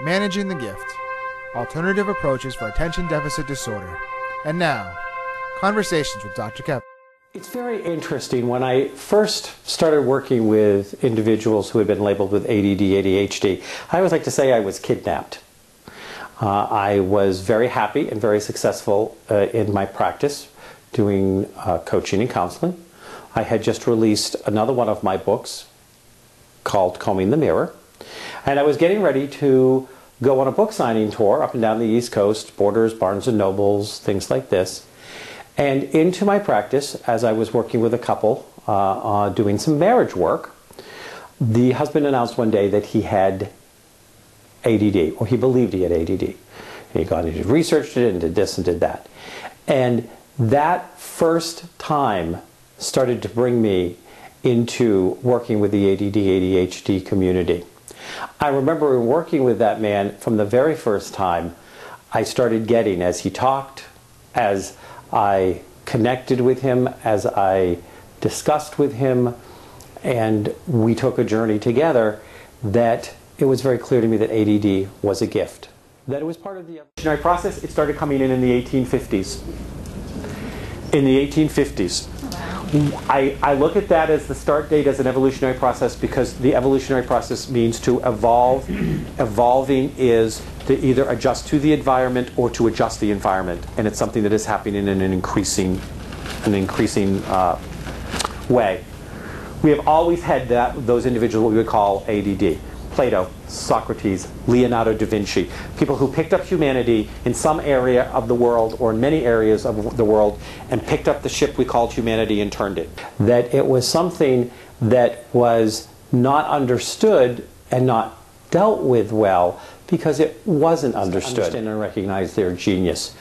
Managing the Gift, Alternative Approaches for Attention Deficit Disorder. And now, Conversations with Dr. Kep. It's very interesting. When I first started working with individuals who had been labeled with ADD, ADHD, I always like to say I was kidnapped. I was very happy and very successful in my practice doing coaching and counseling. I had just released another one of my books called Combing the Mirror. And I was getting ready to go on a book signing tour up and down the East Coast, Borders, Barnes & Nobles, things like this. And into my practice, as I was working with a couple doing some marriage work, the husband announced one day that he had ADD, or he believed he had ADD. And he got into researched it and did this and did that. And that first time started to bring me into working with the ADD, ADHD community. I remember working with that man from the very first time. I started getting, as he talked, as I connected with him, as I discussed with him, and we took a journey together, that it was very clear to me that ADD was a gift. That it was part of the evolutionary process. It started coming in the 1850s. In the 1850s. I look at that as the start date as an evolutionary process because the evolutionary process means to evolve. Evolving is to either adjust to the environment or to adjust the environment, and it's something that is happening in an increasing way. We have always had those individuals what we would call ADD. Plato, Socrates, Leonardo da Vinci, people who picked up humanity in some area of the world or in many areas of the world and picked up the ship we called humanity and turned it. That it was something that was not understood and not dealt with well because it wasn't understood and recognize their genius.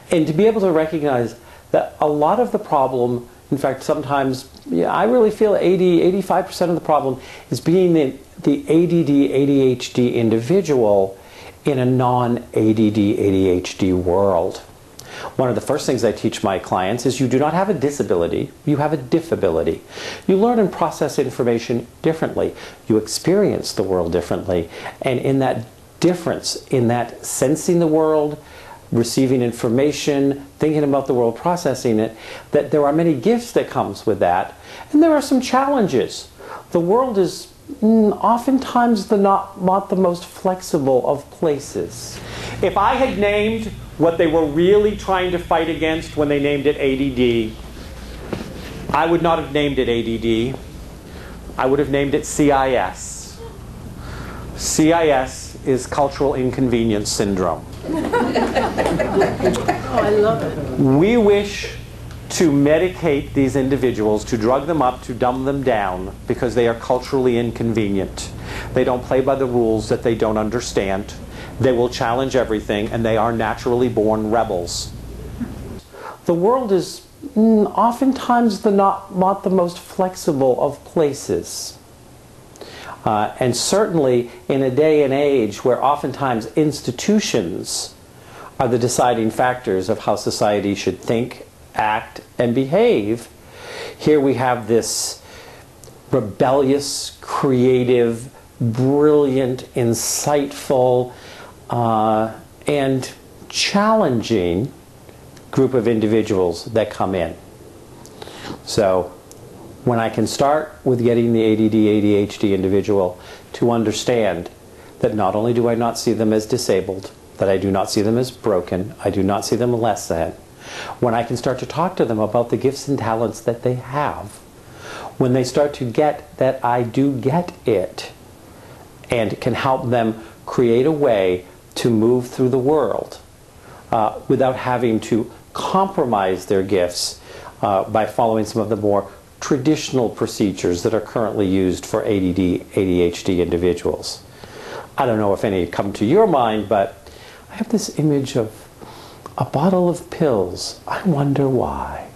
And to be able to recognize that a lot of the problem, in fact, sometimes, I really feel 85% of the problem is being the ADD, ADHD individual in a non-ADD, ADHD world. One of the first things I teach my clients is you do not have a disability, you have a diffability. You learn and process information differently. You experience the world differently. And in that difference, in that sensing the world, receiving information, thinking about the world, processing it, that there are many gifts that comes with that, and there are some challenges. The world is oftentimes not the most flexible of places. If I had named what they were really trying to fight against when they named it ADD, I would not have named it ADD. I would have named it CIS. CIS is Cultural Inconvenience Syndrome. Oh, I love it. We wish to medicate these individuals, to drug them up, to dumb them down, because they are culturally inconvenient. They don't play by the rules that they don't understand. They will challenge everything, and they are naturally born rebels. The world is oftentimes not the most flexible of places. And certainly in a day and age where oftentimes institutions are the deciding factors of how society should think, act, and behave, here we have this rebellious, creative, brilliant, insightful, and challenging group of individuals that come in. So when I can start with getting the ADD, ADHD individual to understand that not only do I not see them as disabled, that I do not see them as broken, I do not see them less than, when I can start to talk to them about the gifts and talents that they have, when they start to get that I do get it, and can help them create a way to move through the world without having to compromise their gifts by following some of the more traditional procedures that are currently used for ADD, ADHD individuals. I don't know if any come to your mind, but I have this image of a bottle of pills. I wonder why.